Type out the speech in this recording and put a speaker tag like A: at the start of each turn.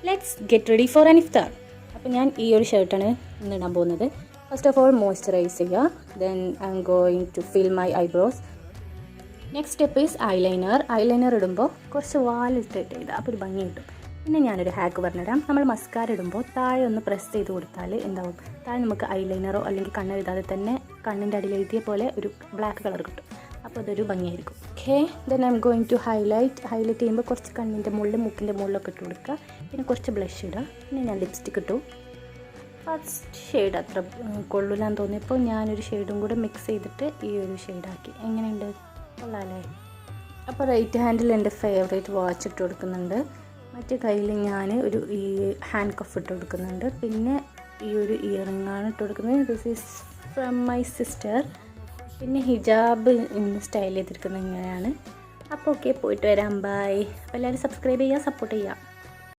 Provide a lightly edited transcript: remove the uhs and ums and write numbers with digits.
A: Let's get ready for an ഇഫ്താർ. അപ്പോൾ ഞാൻ ഈ ഒരു ഷർട്ടാണ് ഇന്ന് ഇടാൻ പോകുന്നത്. ഫസ്റ്റ് ഓഫ് ഓൾ മോയ്സ്ചറൈസ് ചെയ്യുക. Then I M going to fill my eyebrows. Next step is eyeliner. Eyeliner ഇടുമ്പോൾ കുറച്ച് വാലിട്ടിട്ട് ഇടുക, അപ്പോൾ ഒരു ഭംഗി കിട്ടും. പിന്നെ ഞാനൊരു ഹാക്ക് പറഞ്ഞുതരാം. നമ്മൾ മസ്കാര ഇടുമ്പോൾ താഴെ ഒന്ന് പ്രസ് ചെയ്ത് കൊടുത്താൽ എന്താവും, താഴെ നമുക്ക് ഐലൈനറോ അല്ലെങ്കിൽ കണ്ണെഴുതാതെ തന്നെ കണ്ണിൻ്റെ അടിയിൽ എഴുതിയ പോലെ ഒരു ബ്ലാക്ക് കളർ കിട്ടും. അപ്പോൾ അതൊരു ഭംഗിയായിരിക്കും. Okay, then I M going to highlight ചെയ്യുമ്പോൾ കുറച്ച് കണ്ണിൻ്റെ മുകളിൽ മൂക്കിൻ്റെ മുകളിലൊക്കെ ഇട്ട് കൊടുക്കുക. പിന്നെ കുറച്ച് ബ്ലഷ് ഇടുക. പിന്നെ ഞാൻ ലിപ്സ്റ്റിക് ഇട്ടു. ഫസ്റ്റ് ഷെയ്ഡ് അത്ര കൊള്ളില്ലാന്ന് തോന്നിയപ്പോൾ ഞാനൊരു ഷെയ്ഡും കൂടെ മിക്സ് ചെയ്തിട്ട് ഈ ഒരു ഷെയ്ഡാക്കി. എങ്ങനെയുണ്ട്, കൊള്ളാമല്ലേ? അപ്പോൾ റൈറ്റ് ഹാൻഡിൽ എൻ്റെ ഫേവറേറ്റ് വാച്ച് ഇട്ട് കൊടുക്കുന്നുണ്ട്. മറ്റേ കയ്യിൽ ഞാൻ ഒരു ഈ ഹാൻഡ് കഫ് ഇട്ട് കൊടുക്കുന്നുണ്ട്. പിന്നെ ഈ ഒരു ഇയറിങ്ങാണ് ഇട്ട് കൊടുക്കുന്നത്. This is from my sister. പിന്നെ ഹിജാബ് ഇന്ന് സ്റ്റൈൽ ചെയ്തിരിക്കുന്നത് ഇങ്ങനെയാണ്. അപ്പോൾ ഓക്കെ, പോയിട്ട് വരാം. ബൈ. അപ്പോൾ എല്ലാവരും സബ്സ്ക്രൈബ് ചെയ്യുക, സപ്പോർട്ട് ചെയ്യുക.